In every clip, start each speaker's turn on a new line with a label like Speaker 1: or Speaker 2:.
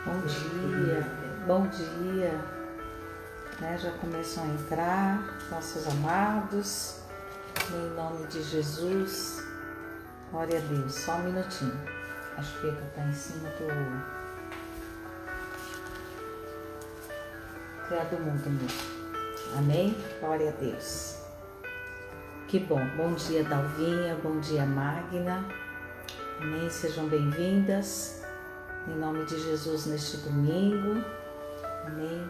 Speaker 1: Bom dia, bom dia, né? Já começam a entrar nossos amados, em nome de Jesus, glória a Deus. Só um minutinho, acho que está em cima do Criado Mundo mesmo. Amém? Glória a Deus. Que bom, bom dia Dalvinha, bom dia Magna, amém? Sejam bem-vindas. Em nome de Jesus neste domingo, amém?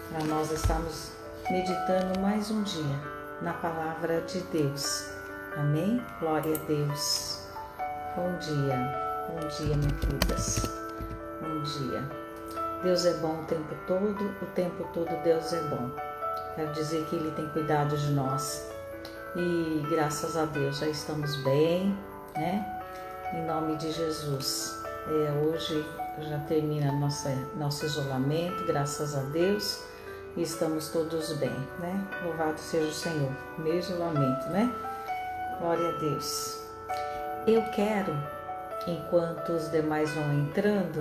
Speaker 1: Para nós estamos meditando mais um dia na palavra de Deus, amém? Glória a Deus. Bom dia, minhas queridas, bom dia. Deus é bom o tempo todo Deus é bom. Quero dizer que Ele tem cuidado de nós e graças a Deus já estamos bem, né? Em nome de Jesus. Hoje já termina nosso isolamento, graças a Deus, e estamos todos bem, né? Louvado seja o Senhor, meu isolamento, né? Glória a Deus. Eu quero, enquanto os demais vão entrando,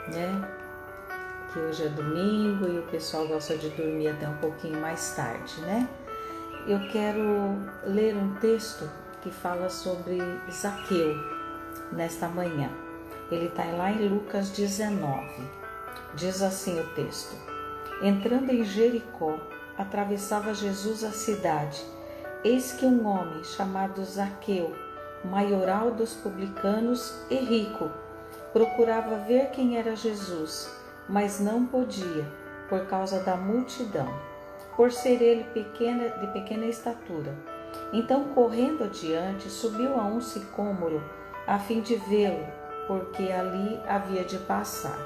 Speaker 1: né? Que hoje é domingo e o pessoal gosta de dormir até um pouquinho mais tarde, né? Eu quero ler um texto que fala sobre Zaqueu nesta manhã. Ele está lá em Lucas 19. Diz assim o texto: Entrando em Jericó, atravessava Jesus a cidade. Eis que um homem chamado Zaqueu, maioral dos publicanos e rico, procurava ver quem era Jesus, mas não podia, por causa da multidão, por ser ele de pequena estatura. Então, correndo adiante, subiu a um sicômoro, a fim de vê-lo, porque ali havia de passar.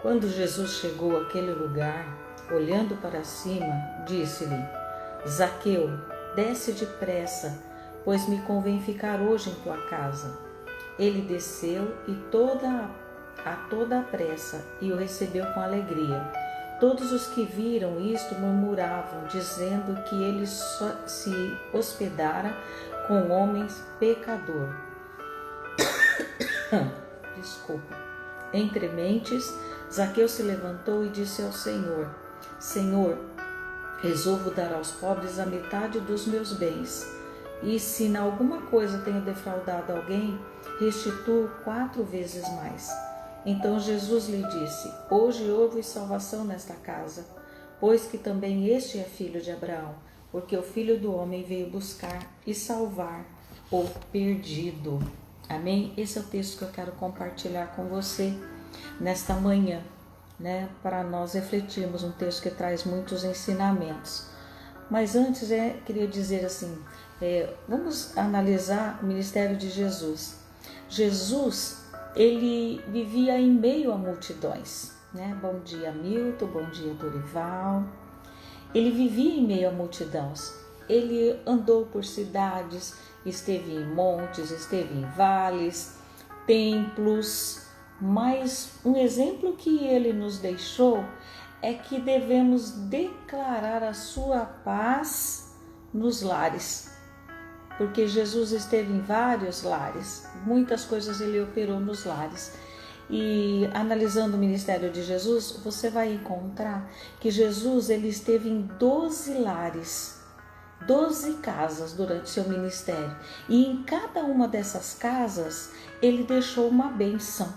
Speaker 1: Quando Jesus chegou àquele lugar, olhando para cima, disse-lhe: Zaqueu, desce depressa, pois me convém ficar hoje em tua casa. Ele desceu e a toda a pressa e o recebeu com alegria. Todos os que viram isto murmuravam, dizendo que ele se hospedara com homens pecador. Desculpa. Entre mentes, Zaqueu se levantou e disse ao Senhor: Senhor, resolvo dar aos pobres a metade dos meus bens, e se em alguma coisa tenho defraudado alguém, restituo 4 vezes mais. Então Jesus lhe disse: Hoje houve salvação nesta casa, pois que também este é filho de Abraão, porque o Filho do Homem veio buscar e salvar o perdido. Amém? Esse é o texto que eu quero compartilhar com você nesta manhã, né? Para nós refletirmos, um texto que traz muitos ensinamentos. Mas antes, queria dizer assim, vamos analisar o ministério de Jesus. Jesus, ele vivia em meio a multidões, né? Bom dia, Milton, bom dia, Dorival. Ele vivia em meio a multidões. Ele andou por cidades, esteve em montes, esteve em vales, templos, mas um exemplo que ele nos deixou é que devemos declarar a sua paz nos lares, porque Jesus esteve em vários lares, muitas coisas ele operou nos lares. E analisando o ministério de Jesus, você vai encontrar que Jesus ele esteve em 12 lares, 12 casas durante seu ministério, e em cada uma dessas casas ele deixou uma bênção.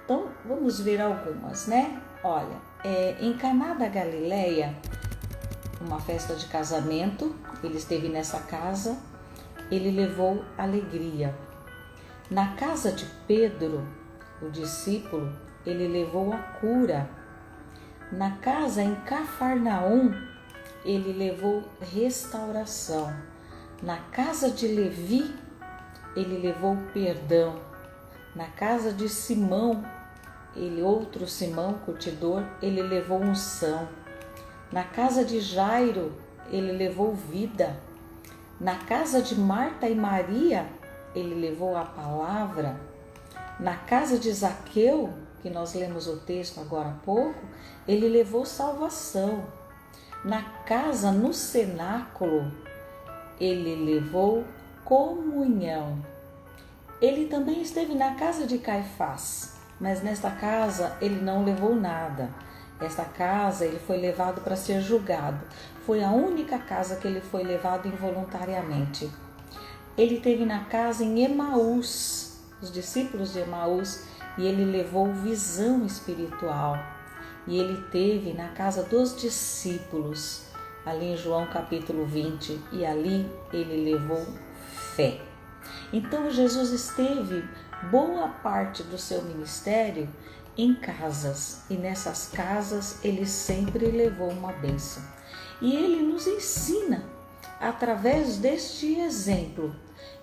Speaker 1: Então vamos ver algumas, né? Olha, em Caná da Galileia, uma festa de casamento, ele esteve nessa casa, ele levou alegria. Na casa de Pedro, o discípulo, ele levou a cura. Na casa em Cafarnaum, ele levou restauração. Na casa de Levi, ele levou perdão. Na casa de Simão, outro Simão, curtidor, ele levou unção. Na casa de Jairo, ele levou vida. Na casa de Marta e Maria, ele levou a palavra. Na casa de Zaqueu, que nós lemos o texto agora há pouco, ele levou salvação. Na casa, no cenáculo, ele levou comunhão. Ele também esteve na casa de Caifás. mas nesta casa ele não levou nada. Esta casa ele foi levado para ser julgado. Foi a única casa que ele foi levado involuntariamente. Ele esteve na casa em Emaús, os discípulos de Emaús, e ele levou visão espiritual. E ele esteve na casa dos discípulos, ali em João capítulo 20, e ali ele levou fé. Então Jesus esteve boa parte do seu ministério em casas, e nessas casas ele sempre levou uma bênção. E ele nos ensina, através deste exemplo,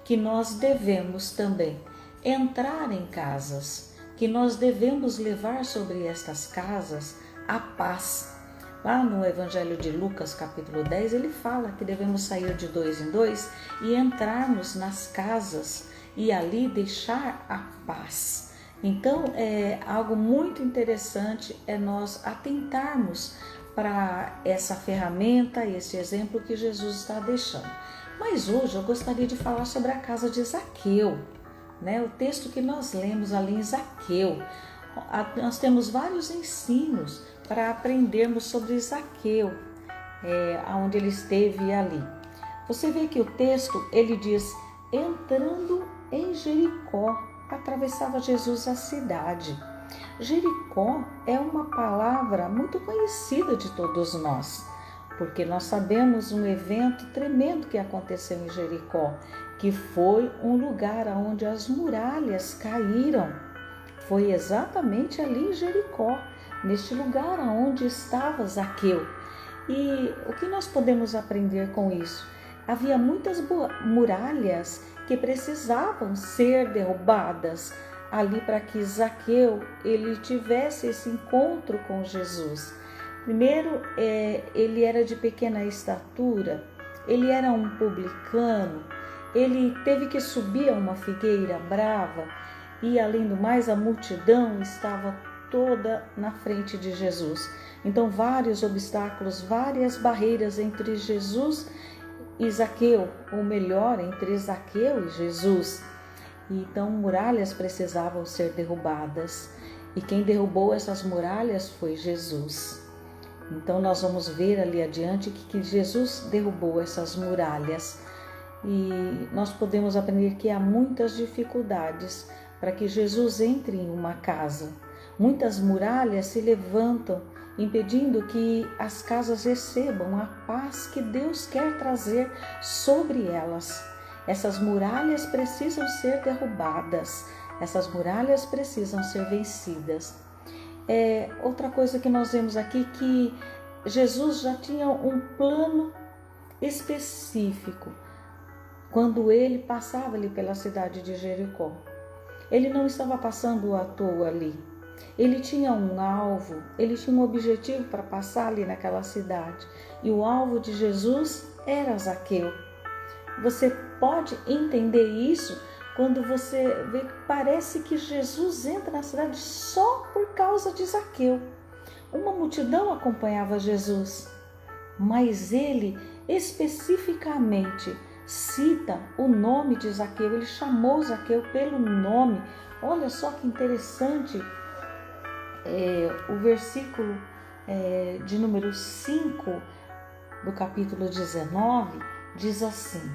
Speaker 1: que nós devemos também entrar em casas, que nós devemos levar sobre estas casas a paz. Lá no Evangelho de Lucas, capítulo 10, ele fala que devemos sair de 2 em 2 e entrarmos nas casas e ali deixar a paz. Então, é algo muito interessante nós atentarmos para essa ferramenta, esse exemplo que Jesus está deixando. Mas hoje eu gostaria de falar sobre a casa de Zaqueu, né? O texto que nós lemos ali em Zaqueu. Nós temos vários ensinos para aprendermos sobre Zaqueu, onde ele esteve ali. Você vê que o texto, ele diz, entrando em Jericó, atravessava Jesus a cidade. Jericó é uma palavra muito conhecida de todos nós, porque nós sabemos um evento tremendo que aconteceu em Jericó, que foi um lugar onde as muralhas caíram. Foi exatamente ali em Jericó, neste lugar onde estava Zaqueu. E o que nós podemos aprender com isso? Havia muitas muralhas que precisavam ser derrubadas ali para que Zaqueu ele tivesse esse encontro com Jesus. Primeiro, ele era de pequena estatura, ele era um publicano, ele teve que subir a uma figueira brava e, além do mais, a multidão estava toda na frente de Jesus. Então, vários obstáculos, várias barreiras entre Jesus e Zaqueu, ou melhor, entre Zaqueu e Jesus. Então, muralhas precisavam ser derrubadas, e quem derrubou essas muralhas foi Jesus. Então, nós vamos ver ali adiante que Jesus derrubou essas muralhas, e nós podemos aprender que há muitas dificuldades para que Jesus entre em uma casa. Muitas muralhas se levantam, impedindo que as casas recebam a paz que Deus quer trazer sobre elas. Essas muralhas precisam ser derrubadas, essas muralhas precisam ser vencidas. Outra coisa que nós vemos aqui, que Jesus já tinha um plano específico quando ele passava ali pela cidade de Jericó. Ele não estava passando à toa ali. Ele tinha um alvo, ele tinha um objetivo para passar ali naquela cidade. E o alvo de Jesus era Zaqueu. Você pode entender isso quando você vê que parece que Jesus entra na cidade só por causa de Zaqueu. Uma multidão acompanhava Jesus, mas ele especificamente cita o nome de Zaqueu. Ele chamou Zaqueu pelo nome. Olha só que interessante. O versículo de número 5 do capítulo 19 diz assim: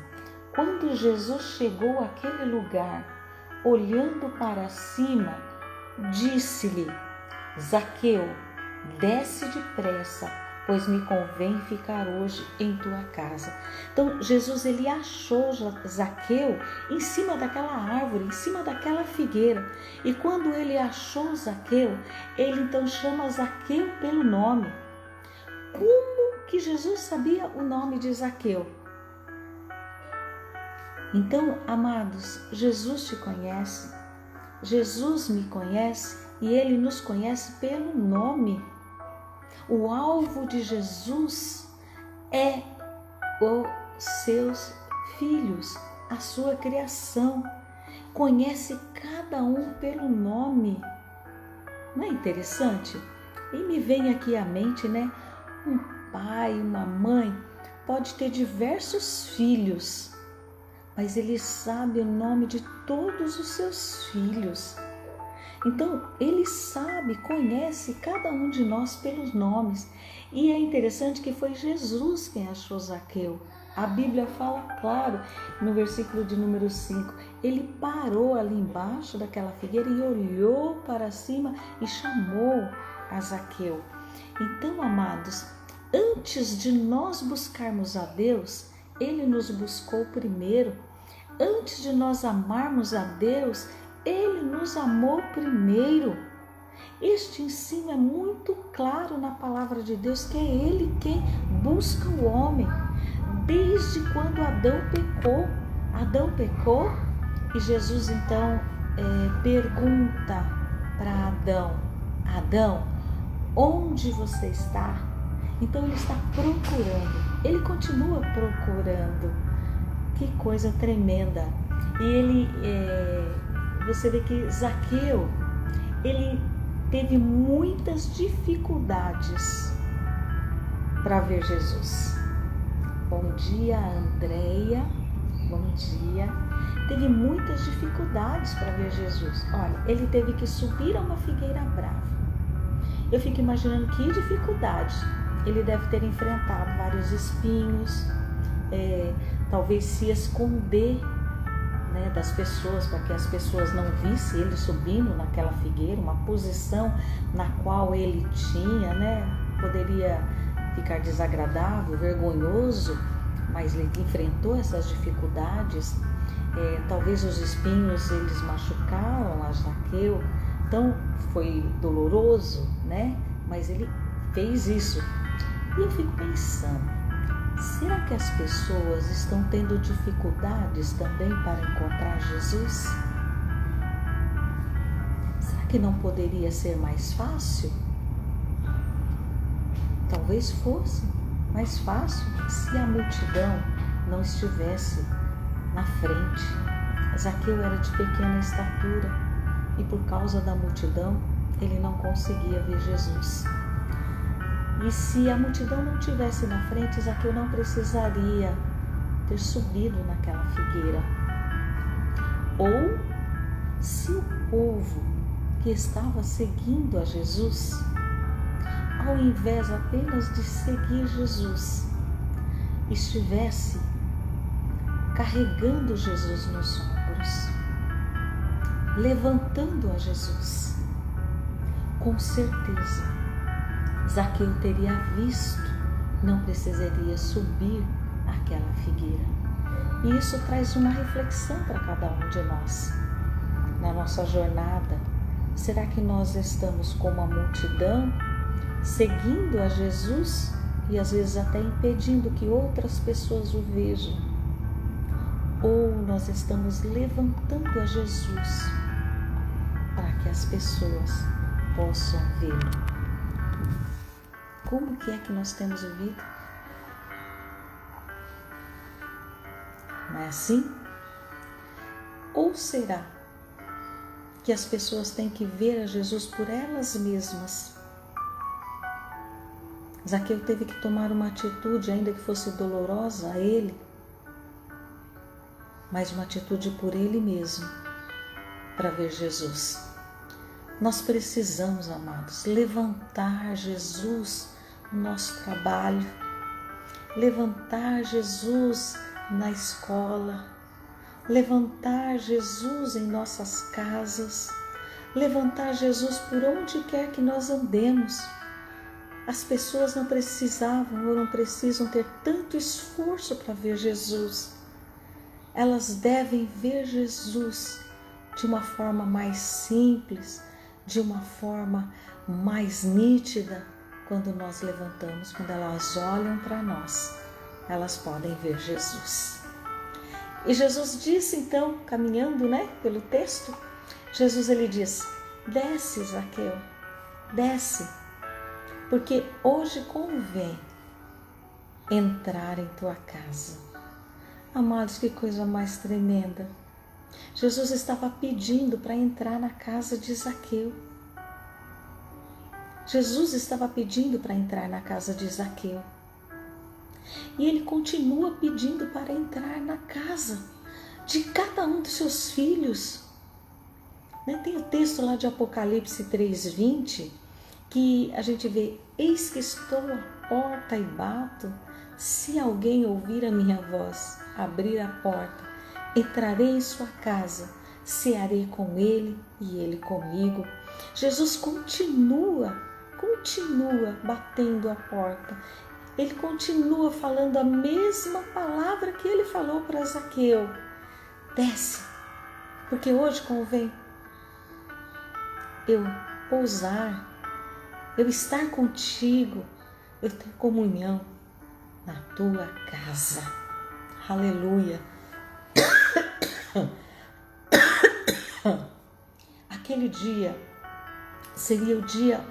Speaker 1: quando Jesus chegou àquele lugar, olhando para cima, disse-lhe: Zaqueu, desce depressa, pois me convém ficar hoje em tua casa. Então Jesus ele achou Zaqueu em cima daquela árvore, em cima daquela figueira. E quando ele achou Zaqueu, ele então chama Zaqueu pelo nome. Como que Jesus sabia o nome de Zaqueu? Então, amados, Jesus te conhece, Jesus me conhece e ele nos conhece pelo nome. O alvo de Jesus é os seus filhos, a sua criação. Conhece cada um pelo nome. Não é interessante? E me vem aqui à mente, né? Um pai, uma mãe pode ter diversos filhos, mas ele sabe o nome de todos os seus filhos. Então, ele sabe, conhece cada um de nós pelos nomes. E é interessante que foi Jesus quem achou Zaqueu. A Bíblia fala claro, no versículo de número 5, ele parou ali embaixo daquela figueira e olhou para cima e chamou a Zaqueu. Então, amados, antes de nós buscarmos a Deus, ele nos buscou primeiro. Antes de nós amarmos a Deus, ele nos amou primeiro. Este ensino é muito claro na palavra de Deus, que é ele quem busca o homem. Desde quando Adão pecou e Jesus então pergunta para Adão: Adão, onde você está? Então ele está procurando, ele continua procurando. Que coisa tremenda! E você vê que Zaqueu, ele teve muitas dificuldades para ver Jesus. Bom dia, Andréia. Bom dia. Teve muitas dificuldades para ver Jesus. Olha, ele teve que subir a uma figueira brava. Eu fico imaginando que dificuldade. Ele deve ter enfrentado vários espinhos, talvez se esconder, né, das pessoas, para que as pessoas não vissem ele subindo naquela figueira, uma posição na qual ele tinha, né, poderia ficar desagradável, vergonhoso, mas ele enfrentou essas dificuldades. Talvez os espinhos eles machucaram a Zaqueu, então foi doloroso, né? Mas ele fez isso. E eu fico pensando, será que as pessoas estão tendo dificuldades também para encontrar Jesus? Será que não poderia ser mais fácil? Talvez fosse mais fácil se a multidão não estivesse na frente. Zaqueu era de pequena estatura e por causa da multidão ele não conseguia ver Jesus. E se a multidão não estivesse na frente, Zaqueu não precisaria ter subido naquela figueira. Ou se o povo que estava seguindo a Jesus, ao invés apenas de seguir Jesus, estivesse carregando Jesus nos ombros, levantando a Jesus, com certeza Zaqueu teria visto, não precisaria subir aquela figueira. E isso traz uma reflexão para cada um de nós. Na nossa jornada, será que nós estamos como a multidão, seguindo a Jesus e às vezes até impedindo que outras pessoas o vejam? Ou nós estamos levantando a Jesus para que as pessoas possam vê-lo? Como que é que nós temos vivido? Não é assim? Ou será que as pessoas têm que ver a Jesus por elas mesmas? Zaqueu teve que tomar uma atitude, ainda que fosse dolorosa a ele, mas uma atitude por ele mesmo, para ver Jesus. Nós precisamos, amados, levantar Jesus no nosso trabalho, levantar Jesus na escola, levantar Jesus em nossas casas, levantar Jesus por onde quer que nós andemos. As pessoas não precisavam ou não precisam ter tanto esforço para ver Jesus. Elas devem ver Jesus de uma forma mais simples, de uma forma mais nítida. Quando nós levantamos, quando elas olham para nós, elas podem ver Jesus. E Jesus disse então, caminhando, pelo texto, Jesus ele diz: desce, Zaqueu, desce, porque hoje convém entrar em tua casa. Amados, que coisa mais tremenda. Jesus estava pedindo para entrar na casa de Zaqueu. Jesus estava pedindo para entrar na casa de Zaqueu. E ele continua pedindo para entrar na casa de cada um dos seus filhos. Né? Tem o texto lá de Apocalipse 3:20, que a gente vê: eis que estou à porta e bato, se alguém ouvir a minha voz, abrir a porta, entrarei em sua casa, cearei com ele e ele comigo. Jesus continua batendo a porta. Ele continua falando a mesma palavra que ele falou para Zaqueu: desce, porque hoje convém eu pousar, eu estar contigo, eu ter comunhão na tua casa. Aleluia. Aquele dia seria o dia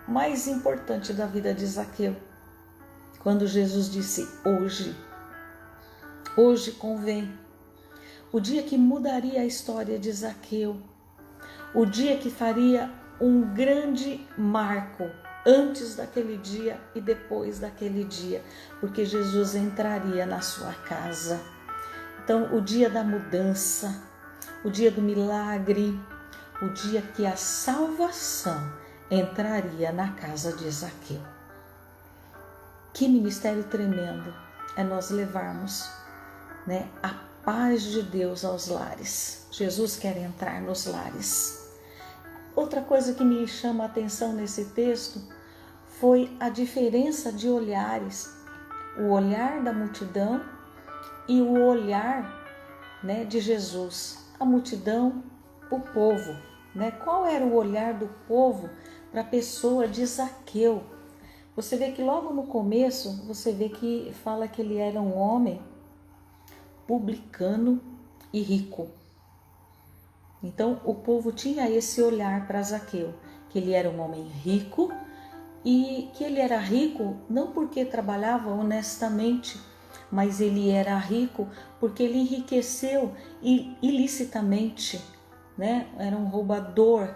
Speaker 1: mais importante da vida de Zaqueu, quando Jesus disse: hoje convém. O dia que mudaria a história de Zaqueu, o dia que faria um grande marco antes daquele dia e depois daquele dia, porque Jesus entraria na sua casa. Então, o dia da mudança, o dia do milagre, o dia que a salvação entraria na casa de Zaqueu. Que ministério tremendo é nós levarmos, né, a paz de Deus aos lares. Jesus quer entrar nos lares. Outra coisa que me chama a atenção nesse texto foi a diferença de olhares, o olhar da multidão e o olhar, né, de Jesus. A multidão, o povo, né? Qual era o olhar do povo para a pessoa de Zaqueu? Você vê que logo no começo, você vê que fala que ele era um homem publicano e rico. Então, o povo tinha esse olhar para Zaqueu, que ele era um homem rico, e que ele era rico não porque trabalhava honestamente, mas ele era rico porque ele enriqueceu ilicitamente, né? Era um roubador.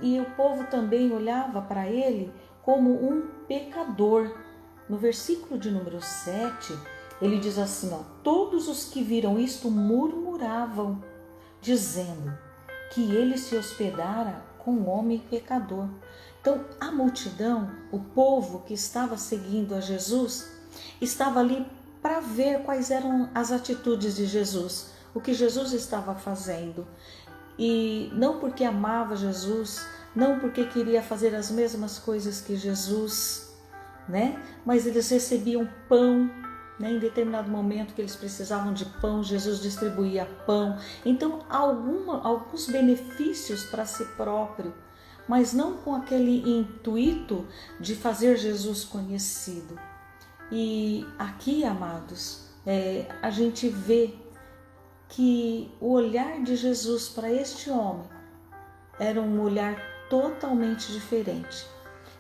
Speaker 1: E o povo também olhava para ele como um pecador. No versículo de número 7, ele diz assim, ó: todos os que viram isto murmuravam, dizendo que ele se hospedara com um homem pecador. Então, a multidão, o povo que estava seguindo a Jesus, estava ali para ver quais eram as atitudes de Jesus, o que Jesus estava fazendo. E não porque amava Jesus, não porque queria fazer as mesmas coisas que Jesus, né? Mas eles recebiam pão, né? Em determinado momento que eles precisavam de pão, Jesus distribuía pão. Então, alguns benefícios para si próprio, mas não com aquele intuito de fazer Jesus conhecido. E aqui, amados, a gente vê que o olhar de Jesus para este homem era um olhar totalmente diferente.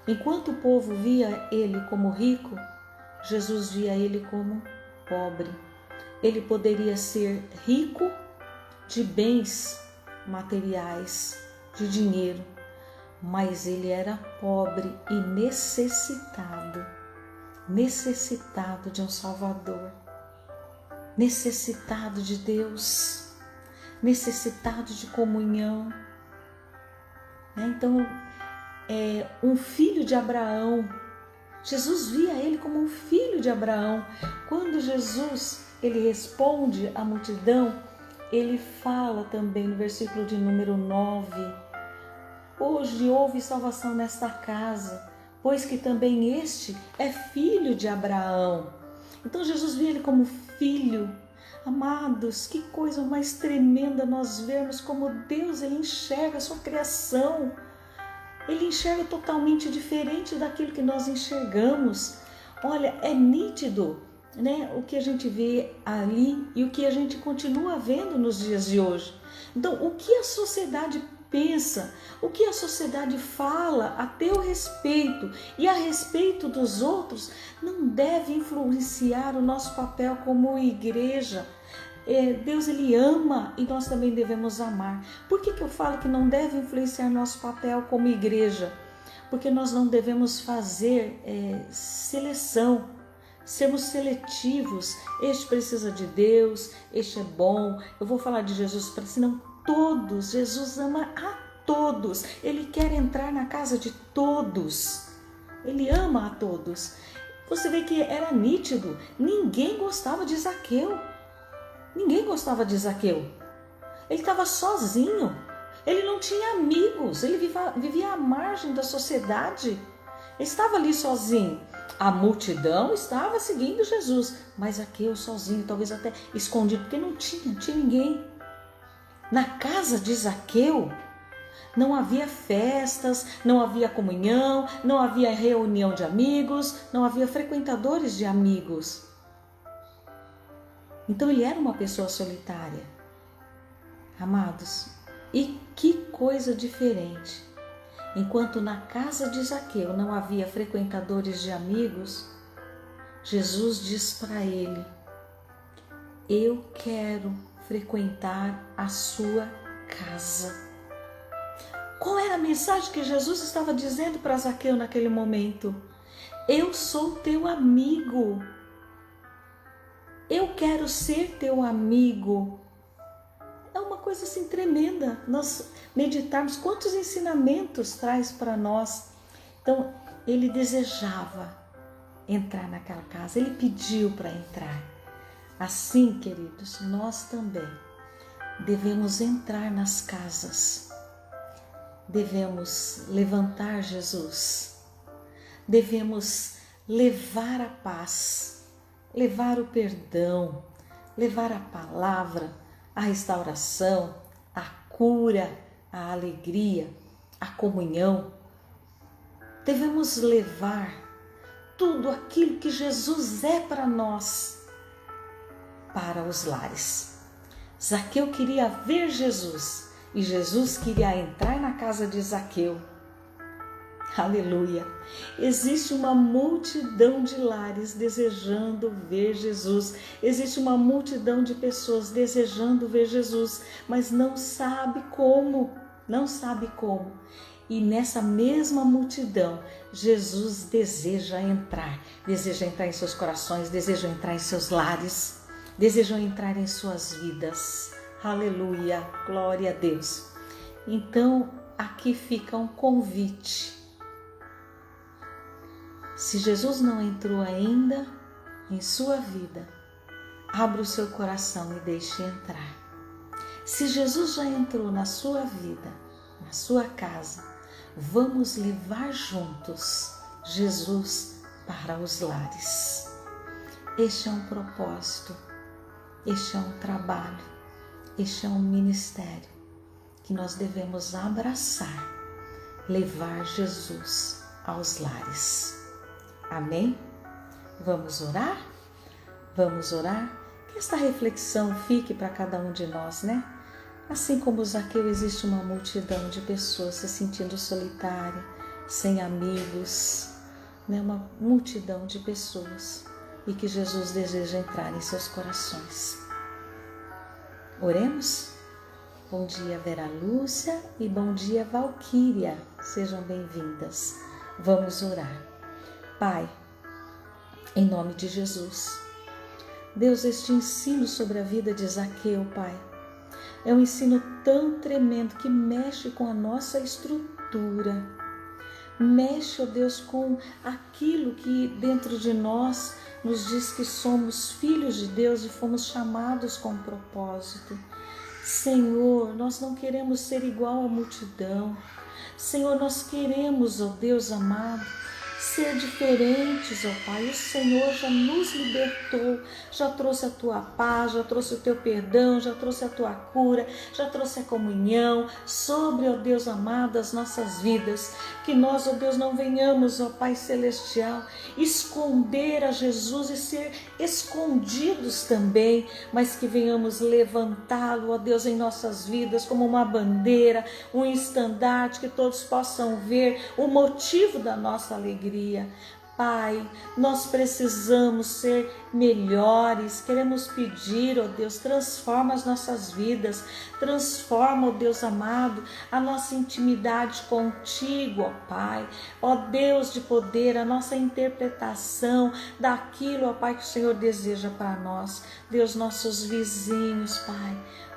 Speaker 1: Enquanto o povo via ele como rico, Jesus via ele como pobre. Ele poderia ser rico de bens materiais, de dinheiro, mas ele era pobre e necessitado de um Salvador, necessitado de Deus, necessitado de comunhão. Então, um filho de Abraão, Jesus via ele como um filho de Abraão. Quando Jesus ele responde à multidão, ele fala também no versículo de número 9: hoje houve salvação nesta casa, pois que também este é filho de Abraão. Então Jesus via ele como filho. Amados, que coisa mais tremenda nós vermos como Deus ele enxerga a sua criação. Ele enxerga totalmente diferente daquilo que nós enxergamos. Olha, é nítido, né, o que a gente vê ali e o que a gente continua vendo nos dias de hoje. Então, o que a sociedade pensa, o que a sociedade fala a teu respeito e a respeito dos outros, não deve influenciar o nosso papel como igreja. Deus ele ama e nós também devemos amar. Por que eu falo que não deve influenciar nosso papel como igreja? Porque nós não devemos fazer seleção, sermos seletivos. Este precisa de Deus, este é bom. Eu vou falar de Jesus para senão todos. Jesus ama a todos, Ele quer entrar na casa de todos, Ele ama a todos. Você vê que era nítido, ninguém gostava de Zaqueu, ninguém gostava de Zaqueu. Ele estava sozinho, ele não tinha amigos, ele vivia à margem da sociedade, ele estava ali sozinho. A multidão estava seguindo Jesus, mas Zaqueu sozinho, talvez até escondido, porque não tinha ninguém. Na casa de Zaqueu não havia festas, não havia comunhão, não havia reunião de amigos, não havia frequentadores de amigos. Então ele era uma pessoa solitária. Amados, e que coisa diferente. Enquanto na casa de Zaqueu não havia frequentadores de amigos, Jesus diz para ele: eu quero frequentar a sua casa. Qual era a mensagem que Jesus estava dizendo para Zaqueu naquele momento? Eu sou teu amigo. Eu quero ser teu amigo. É uma coisa assim tremenda nós meditarmos quantos ensinamentos traz para nós. Então, ele desejava entrar naquela casa, ele pediu para entrar. Assim, queridos, nós também devemos entrar nas casas, devemos levantar Jesus, devemos levar a paz, levar o perdão, levar a palavra, a restauração, a cura, a alegria, a comunhão. Devemos levar tudo aquilo que Jesus é para nós para os lares. Zaqueu queria ver Jesus e Jesus queria entrar na casa de Zaqueu. Aleluia! Existe uma multidão de lares desejando ver Jesus. Existe uma multidão de pessoas desejando ver Jesus, mas não sabe como, não sabe como. E nessa mesma multidão, Jesus deseja entrar em seus corações, deseja entrar em seus lares, deseja entrar em suas vidas. Aleluia! Glória a Deus! Então, aqui fica um convite. Se Jesus não entrou ainda em sua vida, abra o seu coração e deixe entrar. Se Jesus já entrou na sua vida, na sua casa, vamos levar juntos Jesus para os lares. Este é um propósito, este é um trabalho, este é um ministério que nós devemos abraçar, levar Jesus aos lares. Amém? Vamos orar? Vamos orar? Que esta reflexão fique para cada um de nós, né? Assim como Zaqueu, existe uma multidão de pessoas se sentindo solitária, sem amigos, né? Uma multidão de pessoas e que Jesus deseja entrar em seus corações. Oremos? Bom dia, Vera Lúcia, e bom dia, Valquíria. Sejam bem-vindas. Vamos orar. Pai, em nome de Jesus, Deus, este ensino sobre a vida de Zaqueu, Pai, é um ensino tão tremendo que mexe com a nossa estrutura, mexe, ó Deus, com aquilo que dentro de nós nos diz que somos filhos de Deus e fomos chamados com propósito. Senhor, nós não queremos ser igual à multidão. Senhor, nós queremos, ó Deus amado, ser diferentes, ó Pai. O Senhor já nos libertou, já trouxe a Tua paz, já trouxe o Teu perdão, já trouxe a Tua cura, já trouxe a comunhão sobre, ó Deus amado, as nossas vidas. Que nós, ó Deus, não venhamos, ó Pai Celestial, esconder a Jesus e ser escondidos também, mas que venhamos levantá-lo, ó Deus, em nossas vidas como uma bandeira, um estandarte, que todos possam ver o motivo da nossa alegria. Pai, nós precisamos ser melhores, queremos pedir, ó Deus, transforma as nossas vidas, transforma, ó Deus amado, a nossa intimidade contigo, ó Pai, ó Deus de poder, a nossa interpretação daquilo, ó Pai, que o Senhor deseja para nós. Deus, nossos vizinhos, Pai,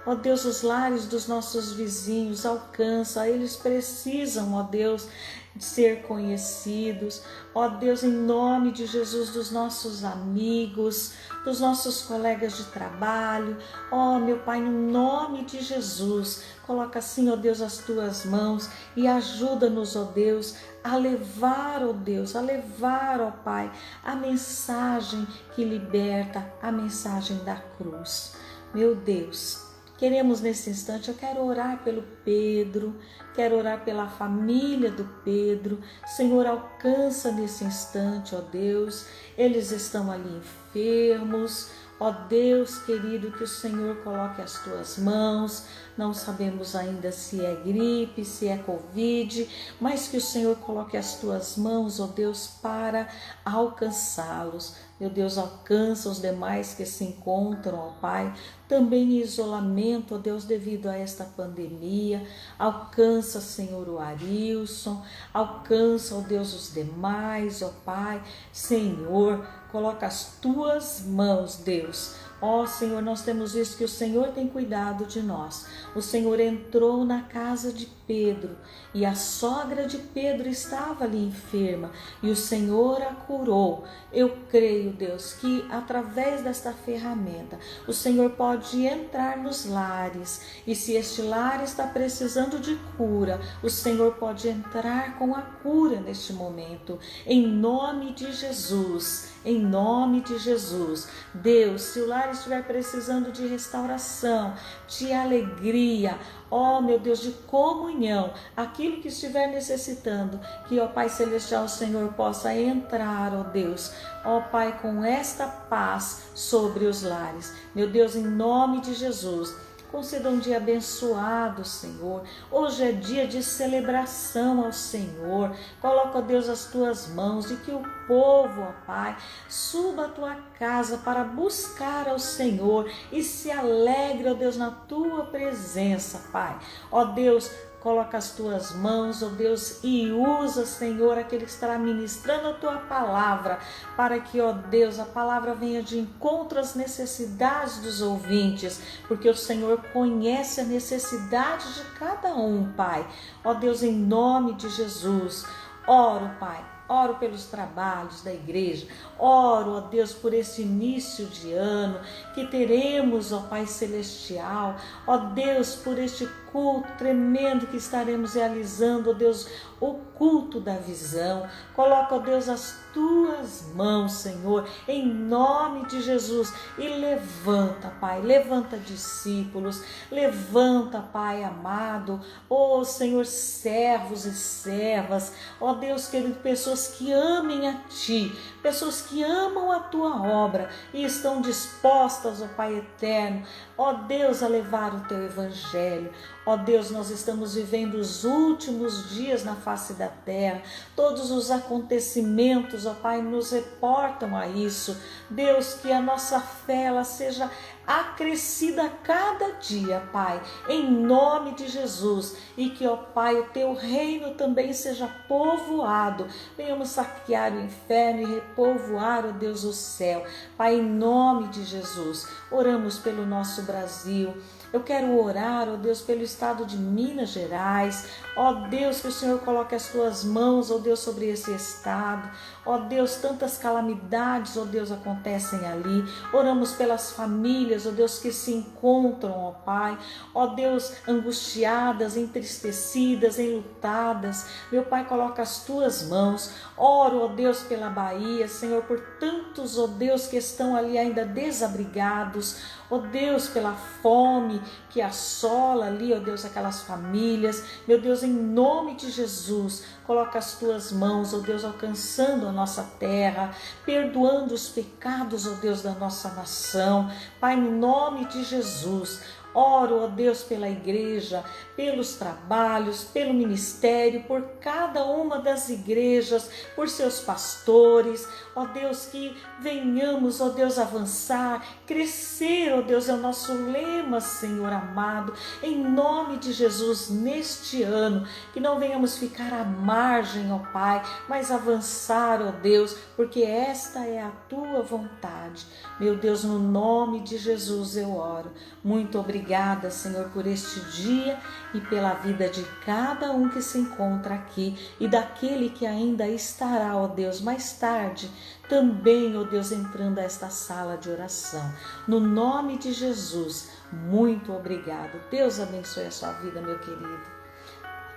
Speaker 1: ó Deus, os lares dos nossos vizinhos, alcança, eles precisam, ó Deus, de ser conhecidos, ó Deus, em nome de Jesus, dos nossos amigos, dos nossos colegas de trabalho, ó meu Pai, no nome de Jesus, coloca assim, ó Deus, as tuas mãos e ajuda-nos, ó Deus, a levar, ó Deus, a levar, ó Pai, a mensagem que liberta, a mensagem da cruz. Meu Deus, queremos nesse instante, eu quero orar pelo Pedro, quero orar pela família do Pedro. Senhor, alcança nesse instante, ó Deus, eles estão ali enfermos. Ó Deus querido, que o Senhor coloque as tuas mãos, não sabemos ainda se é gripe, se é Covid, mas que o Senhor coloque as tuas mãos, ó Deus, para alcançá-los. Meu Deus, alcança os demais que se encontram, ó Pai, também em isolamento, ó Deus, devido a esta pandemia. Alcança, Senhor, o Arilson, alcança, ó Deus, os demais, ó Pai. Senhor, coloca as tuas mãos, Deus. Ó Senhor, nós temos visto que o Senhor tem cuidado de nós. O Senhor entrou na casa de Pedro e a sogra de Pedro estava ali enferma e o Senhor a curou. Eu creio, Deus, que através desta ferramenta o Senhor pode entrar nos lares e se este lar está precisando de cura, o Senhor pode entrar com a cura neste momento. Em nome de Jesus, em nome de Jesus. Deus, se o lar estiver precisando de restauração, de alegria, ó meu Deus, de comunhão, aquilo que estiver necessitando, que ó Pai Celestial, o Senhor possa entrar, ó Deus, ó Pai, com esta paz sobre os lares. Meu Deus, em nome de Jesus, conceda um dia abençoado, Senhor. Hoje é dia de celebração ao Senhor. Coloca, ó Deus, as tuas mãos e que o povo, ó Pai, suba a tua casa para buscar ao Senhor e se alegre, ó Deus, na tua presença, Pai. Ó Deus, coloca as tuas mãos, ó Deus, e usa, Senhor, aquele que estará ministrando a tua palavra, para que, ó Deus, a palavra venha de encontro às necessidades dos ouvintes, porque o Senhor conhece a necessidade de cada um, Pai. Ó Deus, em nome de Jesus, oro, Pai. Oro pelos trabalhos da igreja, oro, ó Deus, por esse início de ano que teremos, ó Pai Celestial, ó Deus, por este culto tremendo que estaremos realizando, ó Deus, o culto da visão. Coloca, ó Deus, as tuas mãos, Senhor, em nome de Jesus, e levanta, Pai, levanta discípulos, levanta, Pai amado, ó Senhor, servos e servas, ó Deus querido, pessoas que amem a Ti, pessoas que amam a Tua obra e estão dispostas, ó Pai eterno, ó Deus, a levar o Teu Evangelho. Ó Deus, nós estamos vivendo os últimos dias na face da terra, todos os acontecimentos, ó Pai, nos reportam a isso. Deus, que a nossa fé ela seja acrescida a cada dia, Pai, em nome de Jesus, e que, ó Pai, o Teu reino também seja povoado, venhamos saquear o inferno e repovoar, ó Deus, o céu, Pai, em nome de Jesus. Oramos pelo nosso Brasil. Eu quero orar, ó Deus, pelo estado de Minas Gerais. Ó Deus, que o Senhor coloque as tuas mãos, ó Deus, sobre esse estado. Ó Deus, tantas calamidades, ó Deus, acontecem ali. Oramos pelas famílias, ó Deus, que se encontram, ó Pai. Ó Deus, angustiadas, entristecidas, enlutadas. Meu Pai, coloca as tuas mãos. Oro, ó Deus, pela Bahia, Senhor, por tantos, ó Deus, que estão ali ainda desabrigados. Ó Deus, pela fome que assola ali, ó Deus, aquelas famílias. Meu Deus, em nome de Jesus, coloca as tuas mãos, ó Deus, alcançando a nossa terra, perdoando os pecados, ó Deus, da nossa nação. Pai, em nome de Jesus, oro, ó Deus, pela igreja, pelos trabalhos, pelo ministério, por cada uma das igrejas, por seus pastores. Ó Deus, que venhamos, ó Deus, avançar, crescer, ó Deus, é o nosso lema, Senhor amado, em nome de Jesus, neste ano, que não venhamos ficar à margem, ó Pai, mas avançar, ó Deus, porque esta é a Tua vontade. Meu Deus, no nome de Jesus eu oro. Muito obrigada. obrigada, Senhor, por este dia e pela vida de cada um que se encontra aqui e daquele que ainda estará, ó Deus, mais tarde, também, ó Deus, entrando a esta sala de oração. No nome de Jesus, muito obrigado. Deus abençoe a sua vida, meu querido.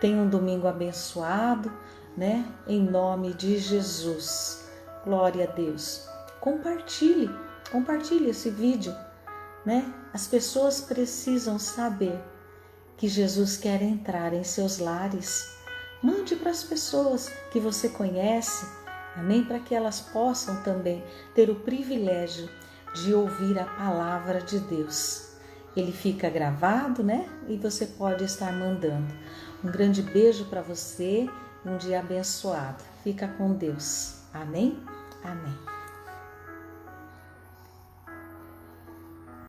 Speaker 1: Tenha um domingo abençoado, né? Em nome de Jesus. Glória a Deus. Compartilhe esse vídeo, né? As pessoas precisam saber que Jesus quer entrar em seus lares. Mande para as pessoas que você conhece, amém? Para que elas possam também ter o privilégio de ouvir a palavra de Deus. Ele fica gravado, né? E você pode estar mandando. Um grande beijo para você, um dia abençoado. Fica com Deus. Amém? Amém.